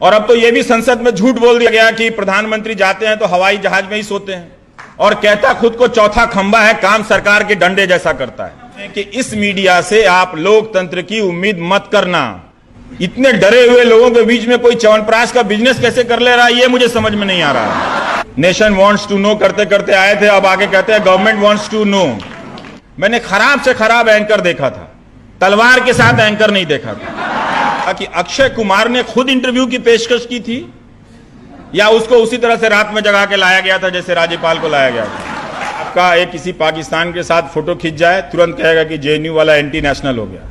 और अब तो यह भी संसद में झूठ बोल दिया गया कि प्रधानमंत्री जाते हैं तो हवाई जहाज में ही सोते हैं, और कहता खुद को चौथा खंबा है, काम सरकार के डंडे जैसा करता है। कि इस मीडिया से आप लोकतंत्र की उम्मीद मत करना। इतने डरे हुए लोगों के बीच में कोई च्यवनप्राश का बिजनेस कैसे कर ले रहा है, ये मुझे समझ में नहीं आ रहा है। नेशन वांट्स टू नो करते करते आए थे, अब आगे कहते हैं गवर्नमेंट वांट्स टू नो। मैंने खराब से खराब एंकर देखा था, तलवार के साथ एंकर नहीं देखा था। कि अक्षय कुमार ने खुद इंटरव्यू की पेशकश की थी या उसको उसी तरह से रात में जगा के लाया गया था जैसे राज्यपाल को लाया गया था। आपका एक किसी पाकिस्तान के साथ फोटो खींच जाए, तुरंत कहेगा कि जेएनयू वाला एंटी नेशनल हो गया।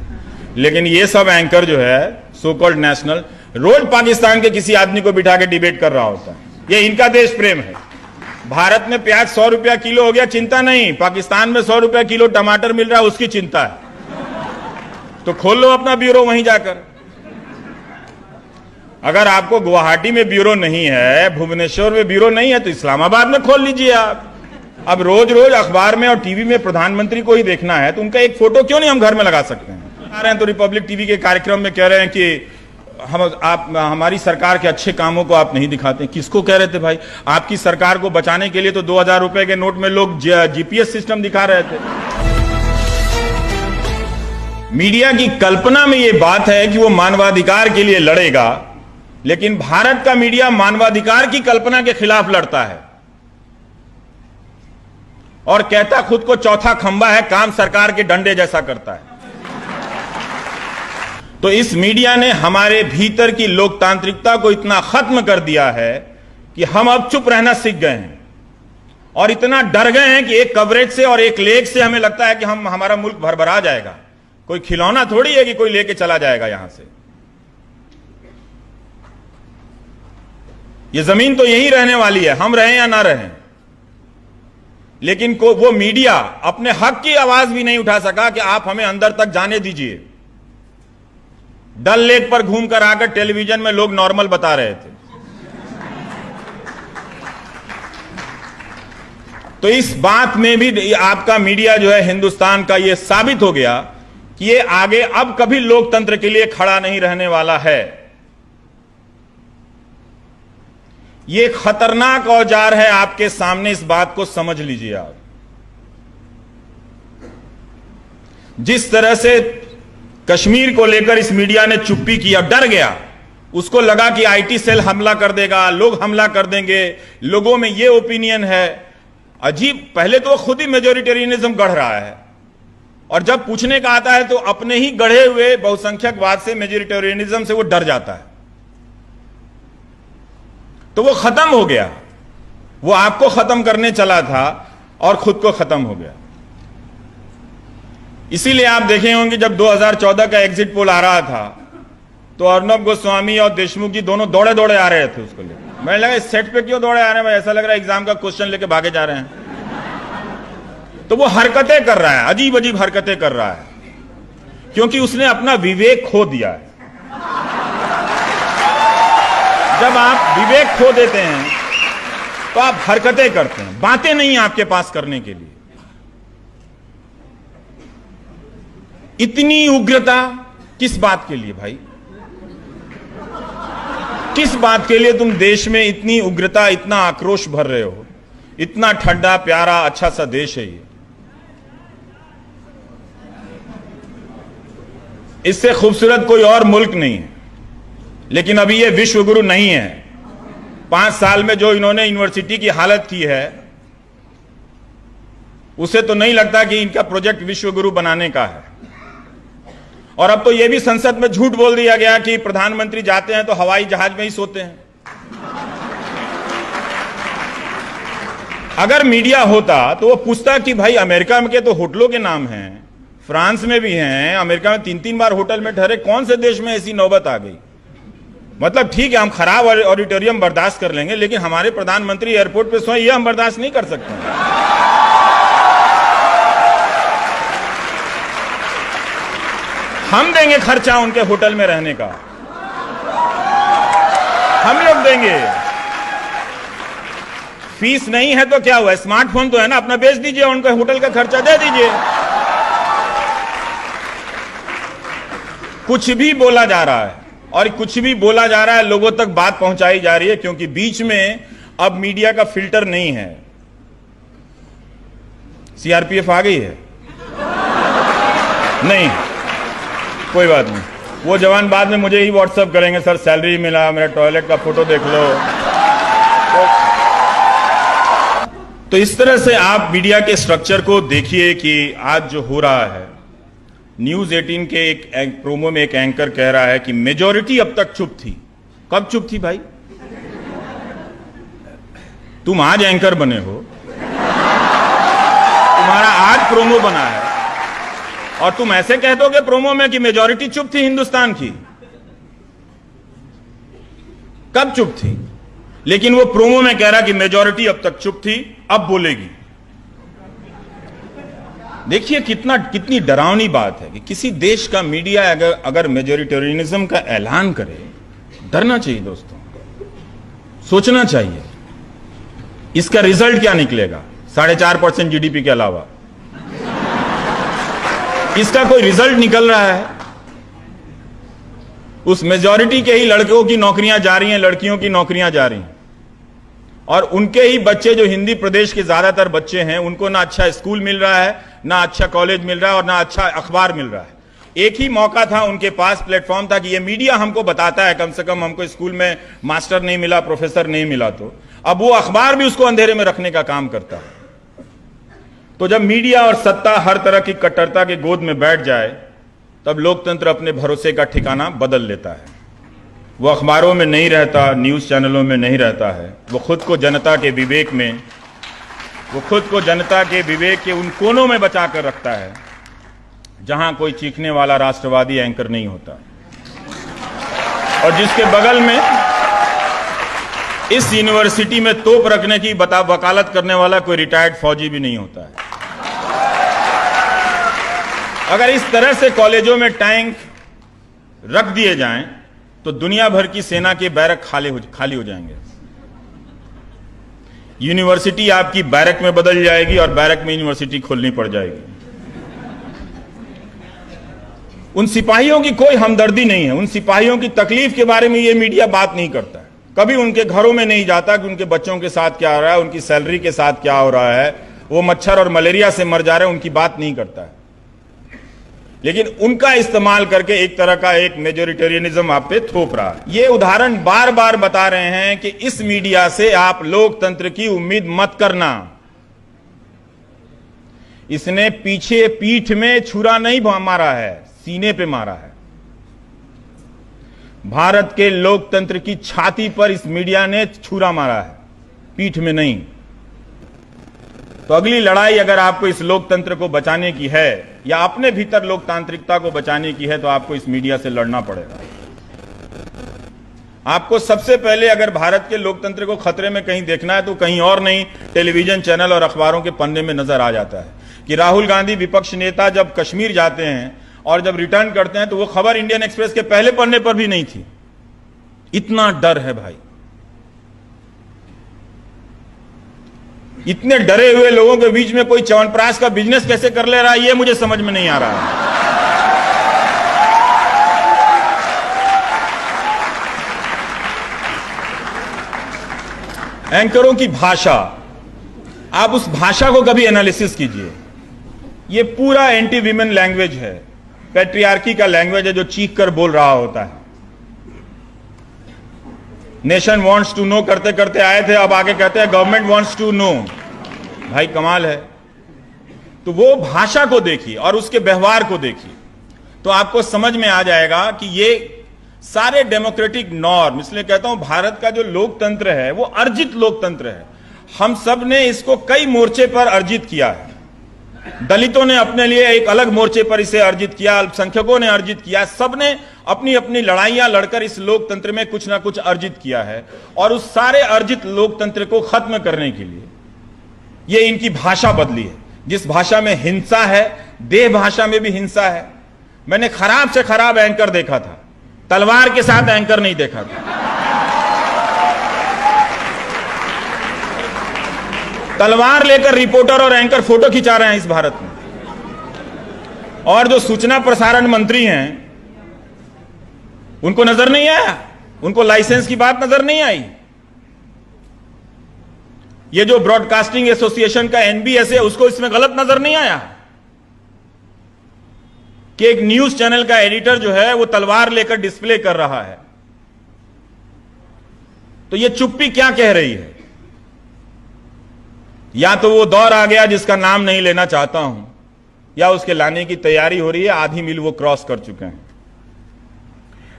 लेकिन ये सब एंकर जो है सो कॉल्ड नेशनल, रोज पाकिस्तान के किसी आदमी को बिठा के डिबेट कर रहा होता है। ये इनका देश प्रेम है। भारत में प्याज 100 रुपया किलो हो गया, चिंता नहीं। पाकिस्तान में 100 रुपया किलो टमाटर मिल रहा है, उसकी चिंता है। तो खोल लो अपना ब्यूरो वहीं जाकर। अगर आपको गुवाहाटी में ब्यूरो नहीं है, भुवनेश्वर में ब्यूरो नहीं है, तो इस्लामाबाद में खोल लीजिए आप। अब रोज रोज अखबार में और टीवी में प्रधानमंत्री को ही देखना है, तो उनका एक फोटो क्यों नहीं हम घर में लगा सकते हैं? आ रहे हैं तो रिपब्लिक टीवी के कार्यक्रम में कह रहे हैं कि आप हमारी सरकार के अच्छे कामों को आप नहीं दिखाते। किसको कह रहे थे भाई? आपकी सरकार को बचाने के लिए तो 2000 रुपए के नोट में लोग जीपीएस सिस्टम दिखा रहे थे। मीडिया की कल्पना में यह बात है कि वो मानवाधिकार के लिए लड़ेगा, लेकिन भारत का मीडिया मानवाधिकार की कल्पना के खिलाफ लड़ता है और कहता खुद को चौथा खंबा है, काम सरकार के डंडे जैसा करता है। तो इस मीडिया ने हमारे भीतर की लोकतांत्रिकता को इतना खत्म कर दिया है कि हम अब चुप रहना सीख गए हैं और इतना डर गए हैं कि एक कवरेज से और एक लेख से हमें लगता है कि हमारा मुल्क भरभरा जाएगा। कोई खिलौना थोड़ी है कि कोई लेके चला जाएगा यहां से। ये जमीन तो यहीं रहने वाली है, हम रहें या ना रहें। लेकिन वो मीडिया अपने हक की आवाज भी नहीं उठा सका कि आप हमें अंदर तक जाने दीजिए। डल लेक पर घूमकर आकर टेलीविजन में लोग नॉर्मल बता रहे थे। तो इस बात में भी आपका मीडिया जो है हिंदुस्तान का, यह साबित हो गया कि ये आगे अब कभी लोकतंत्र के लिए खड़ा नहीं रहने वाला है। ये खतरनाक औजार है आपके सामने, इस बात को समझ लीजिए आप। जिस तरह से कश्मीर को लेकर इस मीडिया ने चुप्पी किया, डर गया, उसको लगा कि आईटी सेल हमला कर देगा, लोग हमला कर देंगे, लोगों में ये ओपिनियन है। अजीब, पहले तो वो खुद ही मेजोरिटेरियनिज्म गढ़ रहा है और जब पूछने का आता है तो अपने ही गढ़े हुए बहुसंख्यकवाद से, मेजोरिटेरियनिज्म से वो डर जाता है। तो वो खत्म हो गया। वो आपको खत्म करने चला था और खुद को खत्म हो गया। इसीलिए आप देखे होंगे जब 2014 का एग्जिट पोल आ रहा था तो अर्नब गोस्वामी और देशमुख जी दोनों दौड़े दौड़े आ रहे थे उसको लेकर। मैंने लगा इस सेट पे क्यों दौड़े आ रहे हैं भाई, ऐसा लग रहा है एग्जाम का क्वेश्चन लेके भागे जा रहे हैं। तो वो हरकतें कर रहा है, अजीब अजीब हरकतें कर रहा है, क्योंकि उसने अपना विवेक खो दिया है। जब आप विवेक खो देते हैं तो आप हरकतें करते हैं, बातें नहीं आपके पास करने के लिए। इतनी उग्रता किस बात के लिए भाई? किस बात के लिए तुम देश में इतनी उग्रता, इतना आक्रोश भर रहे हो? इतना ठंडा प्यारा अच्छा सा देश है ये। इससे खूबसूरत कोई और मुल्क नहीं है। लेकिन अभी ये विश्व गुरु नहीं है। 5 साल में जो इन्होंने यूनिवर्सिटी की हालत की है, उसे तो नहीं लगता कि इनका प्रोजेक्ट विश्व गुरु बनाने का है। और अब तो यह भी संसद में झूठ बोल दिया गया कि प्रधानमंत्री जाते हैं तो हवाई जहाज में ही सोते हैं। अगर मीडिया होता तो वो पूछता कि भाई अमेरिका के तो होटलों के नाम हैं, फ्रांस में भी हैं, अमेरिका में 3-3 बार होटल में ठहरे, कौन से देश में ऐसी नौबत आ गई? मतलब ठीक है, हम खराब ऑडिटोरियम बर्दाश्त कर लेंगे, लेकिन हमारे प्रधानमंत्री एयरपोर्ट पे सोए, ये हम बर्दाश्त नहीं कर सकते। हम देंगे खर्चा उनके होटल में रहने का, हम लोग देंगे। फीस नहीं है तो क्या हुआ, स्मार्टफोन तो है ना, अपना बेच दीजिए, उनके होटल का खर्चा दे दीजिए। कुछ भी बोला जा रहा है। और कुछ भी बोला जा रहा है, लोगों तक बात पहुंचाई जा रही है, क्योंकि बीच में अब मीडिया का फिल्टर नहीं है। सीआरपीएफ आ गई है? नहीं, कोई बात नहीं, वो जवान बाद में मुझे ही व्हाट्सएप करेंगे, सर सैलरी मिला, मेरा टॉयलेट का फोटो देख लो। तो इस तरह से आप मीडिया के स्ट्रक्चर को देखिए कि आज जो हो रहा है, न्यूज 18 के एक प्रोमो में एक एंकर कह रहा है कि मेजॉरिटी अब तक चुप थी। कब चुप थी भाई? तुम आज एंकर बने हो, तुम्हारा आज प्रोमो बना है, और तुम ऐसे कह दोगे प्रोमो में कि मेजॉरिटी चुप थी हिंदुस्तान की? कब चुप थी? लेकिन वो प्रोमो में कह रहा कि मेजॉरिटी अब तक चुप थी, अब बोलेगी। देखिए कितनी डरावनी बात है कि किसी देश का मीडिया अगर मेजॉरिटेरियनिज्म का ऐलान करे, डरना चाहिए दोस्तों, सोचना चाहिए इसका रिजल्ट क्या निकलेगा। 4.5% जीडीपी के अलावा इसका कोई रिजल्ट निकल रहा है? उस मेजॉरिटी के ही लड़कों की नौकरियां जा रही हैं, लड़कियों की नौकरियां जा रही हैं, और उनके ही बच्चे जो हिंदी प्रदेश के ज्यादातर बच्चे हैं, उनको ना अच्छा स्कूल मिल रहा है, ना अच्छा कॉलेज मिल रहा है, और ना अच्छा अखबार मिल रहा है। एक ही मौका था उनके पास, प्लेटफॉर्म था कि ये मीडिया हमको बताता है, कम से कम हमको स्कूल में मास्टर नहीं मिला, प्रोफेसर नहीं मिला, तो अब वो अखबार भी उसको अंधेरे में रखने का काम करता है। तो जब मीडिया और सत्ता हर तरह की कट्टरता के गोद में बैठ जाए, तब लोकतंत्र अपने भरोसे का ठिकाना बदल लेता है। वो अखबारों में नहीं रहता, न्यूज चैनलों में नहीं रहता है, वो खुद को जनता के विवेक के उन कोनों में बचा कर रखता है जहां कोई चीखने वाला राष्ट्रवादी एंकर नहीं होता, और जिसके बगल में इस यूनिवर्सिटी में तोप रखने की वकालत करने वाला कोई रिटायर्ड फौजी भी नहीं होता है। अगर इस तरह से कॉलेजों में टैंक रख दिए जाएं तो दुनिया भर की सेना के बैरक खाली हो जाएंगे। यूनिवर्सिटी आपकी बैरक में बदल जाएगी और बैरक में यूनिवर्सिटी खोलनी पड़ जाएगी। उन सिपाहियों की कोई हमदर्दी नहीं है, उन सिपाहियों की तकलीफ के बारे में ये मीडिया बात नहीं करता है। कभी उनके घरों में नहीं जाता कि उनके बच्चों के साथ क्या हो रहा है, उनकी सैलरी के साथ क्या हो रहा है, वो मच्छर और मलेरिया से मर जा रहे हैं, उनकी बात नहीं करता है। लेकिन उनका इस्तेमाल करके एक तरह का एक मेजॉरिटेरियनिज्म आप पे थोप रहा है। ये उदाहरण बार बार बता रहे हैं कि इस मीडिया से आप लोकतंत्र की उम्मीद मत करना। इसने पीछे पीठ में छुरा नहीं मारा है, सीने पे मारा है। भारत के लोकतंत्र की छाती पर इस मीडिया ने छुरा मारा है, पीठ में नहीं। तो अगली लड़ाई अगर आपको इस लोकतंत्र को बचाने की है या अपने भीतर लोकतांत्रिकता को बचाने की है, तो आपको इस मीडिया से लड़ना पड़ेगा। आपको सबसे पहले अगर भारत के लोकतंत्र को खतरे में कहीं देखना है तो कहीं और नहीं, टेलीविजन चैनल और अखबारों के पन्ने में नजर आ जाता है कि राहुल गांधी विपक्ष नेता जब कश्मीर जाते हैं और जब रिटर्न करते हैं तो वो खबर इंडियन एक्सप्रेस के पहले पन्ने पर भी नहीं थी। इतना डर है भाई। इतने डरे हुए लोगों के बीच में कोई च्यवनप्राश का बिजनेस कैसे कर ले रहा है, ये मुझे समझ में नहीं आ रहा है। एंकरों की भाषा, आप उस भाषा को कभी एनालिसिस कीजिए। ये पूरा एंटी विमेन लैंग्वेज है, पैट्रियार्की का लैंग्वेज है जो चीख कर बोल रहा होता है। नेशन वांट्स टू नो करते करते आए थे, अब आगे कहते हैं गवर्नमेंट वांट्स टू नो। भाई कमाल है। तो वो भाषा को देखिए और उसके व्यवहार को देखिए, तो आपको समझ में आ जाएगा कि ये सारे डेमोक्रेटिक नॉर्म, इसलिए कहता हूं भारत का जो लोकतंत्र है वो अर्जित लोकतंत्र है। हम सब ने इसको कई मोर्चे पर अर्जित किया है। दलितों ने अपने लिए एक अलग मोर्चे पर इसे अर्जित किया, अल्पसंख्यकों ने अर्जित किया, सबने अपनी अपनी लड़ाइयां लड़कर इस लोकतंत्र में कुछ ना कुछ अर्जित किया है। और उस सारे अर्जित लोकतंत्र को खत्म करने के लिए ये इनकी भाषा बदली है। जिस भाषा में हिंसा है, देह भाषा में भी हिंसा है। मैंने खराब से खराब एंकर देखा था, तलवार के साथ एंकर नहीं देखा था। तलवार लेकर रिपोर्टर और एंकर फोटो खिंचा रहे हैं इस भारत में। और जो सूचना प्रसारण मंत्री हैं उनको नजर नहीं आया, उनको लाइसेंस की बात नजर नहीं आई। ये जो ब्रॉडकास्टिंग एसोसिएशन का एनबीएस है, उसको इसमें गलत नजर नहीं आया कि एक न्यूज चैनल का एडिटर जो है वो तलवार लेकर डिस्प्ले कर रहा है। तो ये चुप्पी क्या कह रही है? या तो वो दौर आ गया जिसका नाम नहीं लेना चाहता हूं, या उसके लाने की तैयारी हो रही है, आधी मील वो क्रॉस कर चुके हैं।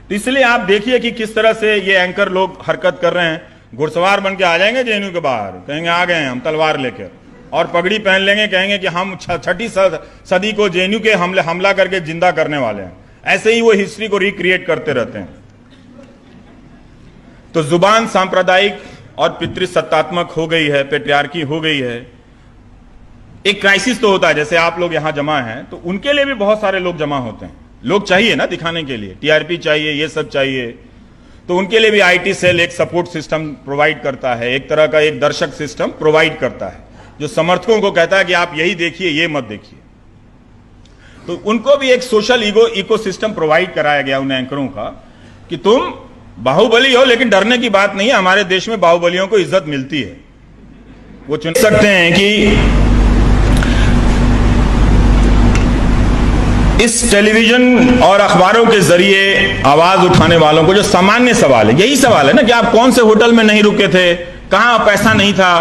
तो इसलिए आप देखिए कि किस तरह से ये एंकर लोग हरकत कर रहे हैं। घुड़सवार बन के आ जाएंगे जेएनयू के बाहर, कहेंगे आ गए हैं हम तलवार लेकर, और पगड़ी पहन लेंगे, कहेंगे कि हम छठी सदी को जेएनयू के हमला करके जिंदा करने वाले हैं। ऐसे ही वो हिस्ट्री को रिक्रिएट करते रहते हैं। तो जुबान सांप्रदायिक और पितृसत्तात्मक हो गई है, पेट्रियार्की हो गई है। एक क्राइसिस तो होता है, जैसे आप लोग यहां जमा हैं तो उनके लिए भी बहुत सारे लोग जमा होते हैं। लोग चाहिए ना दिखाने के लिए, टीआरपी चाहिए, ये सब चाहिए। तो उनके लिए भी आईटी सेल एक सपोर्ट सिस्टम प्रोवाइड करता है, एक तरह का एक दर्शक सिस्टम प्रोवाइड करता है, जो समर्थकों को कहता है कि आप यही देखिए, ये मत देखिए। तो उनको भी एक सोशल इकोसिस्टम प्रोवाइड कराया गया उन एंकरों का कि तुम बाहुबली हो, लेकिन डरने की बात नहीं है, हमारे देश में बाहुबलियों को इज्जत मिलती है। वो चुन सकते हैं कि इस टेलीविजन और अखबारों के जरिए आवाज उठाने वालों को जो सामान्य सवाल है, यही सवाल है ना कि आप कौन से होटल में नहीं रुके थे, कहां पैसा नहीं था,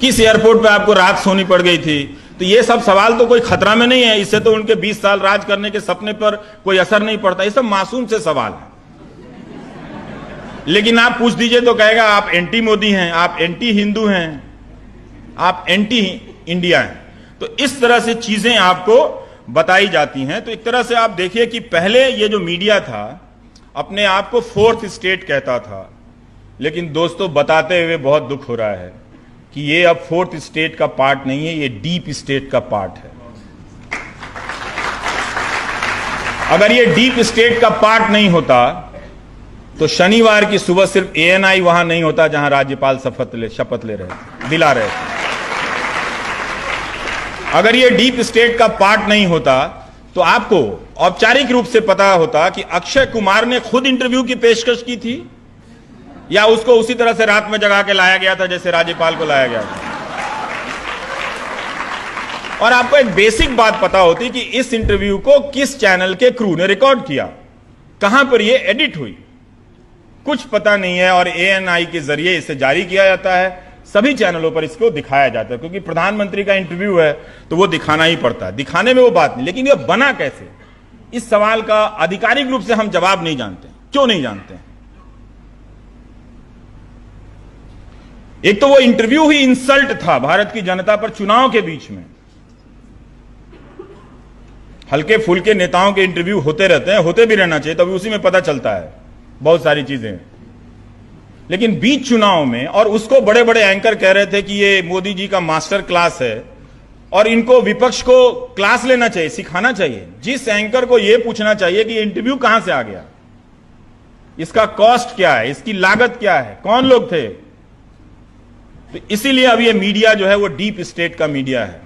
किस एयरपोर्ट पे आपको रात सोनी पड़ गई थी। तो ये सब सवाल तो कोई खतरा में नहीं है, इससे तो उनके 20 साल राज करने के सपने पर कोई असर नहीं पड़ता। ये सब मासूम से सवाल है। लेकिन आप पूछ दीजिए तो कहेगा आप एंटी मोदी हैं, आप एंटी हिंदू हैं, आप एंटी इंडिया हैं। तो इस तरह से चीजें आपको बताई जाती हैं। तो एक तरह से आप देखिए कि पहले ये जो मीडिया था अपने आप को फोर्थ स्टेट कहता था, लेकिन दोस्तों बताते हुए बहुत दुख हो रहा है कि ये अब फोर्थ स्टेट का पार्ट नहीं है, ये डीप स्टेट का पार्ट है। अगर ये डीप स्टेट का पार्ट नहीं होता तो शनिवार की सुबह सिर्फ एएनआई वहां नहीं होता जहां राज्यपाल शपथ ले रहे, दिला रहे थे। अगर ये डीप स्टेट का पार्ट नहीं होता तो आपको औपचारिक रूप से पता होता कि अक्षय कुमार ने खुद इंटरव्यू की पेशकश की थी, या उसको उसी तरह से रात में जगा के लाया गया था जैसे राज्यपाल को लाया गया था। और आपको एक बेसिक बात पता होती कि इस इंटरव्यू को किस चैनल के क्रू ने रिकॉर्ड किया, कहां पर यह एडिट हुई, कुछ पता नहीं है। और एएनआई के जरिए इसे जारी किया जाता है, सभी चैनलों पर इसको दिखाया जाता है, क्योंकि प्रधानमंत्री का इंटरव्यू है तो वो दिखाना ही पड़ता है। दिखाने में वो बात नहीं, लेकिन ये बना कैसे, इस सवाल का आधिकारिक रूप से हम जवाब नहीं जानते। क्यों नहीं जानते? एक तो वो इंटरव्यू ही इंसल्ट था भारत की जनता पर चुनाव के बीच में। हल्के फुल्के नेताओं के इंटरव्यू होते रहते हैं, होते भी रहना चाहिए, तभी उसी में पता चलता है बहुत सारी चीजें। लेकिन बीच चुनाव में, और उसको बड़े बड़े एंकर कह रहे थे कि ये मोदी जी का मास्टर क्लास है और इनको विपक्ष को क्लास लेना चाहिए, सिखाना चाहिए। जिस एंकर को यह पूछना चाहिए कि ये इंटरव्यू कहां से आ गया, इसका कॉस्ट क्या है, इसकी लागत क्या है, कौन लोग थे। तो इसीलिए अब ये मीडिया जो है वो डीप स्टेट का मीडिया है।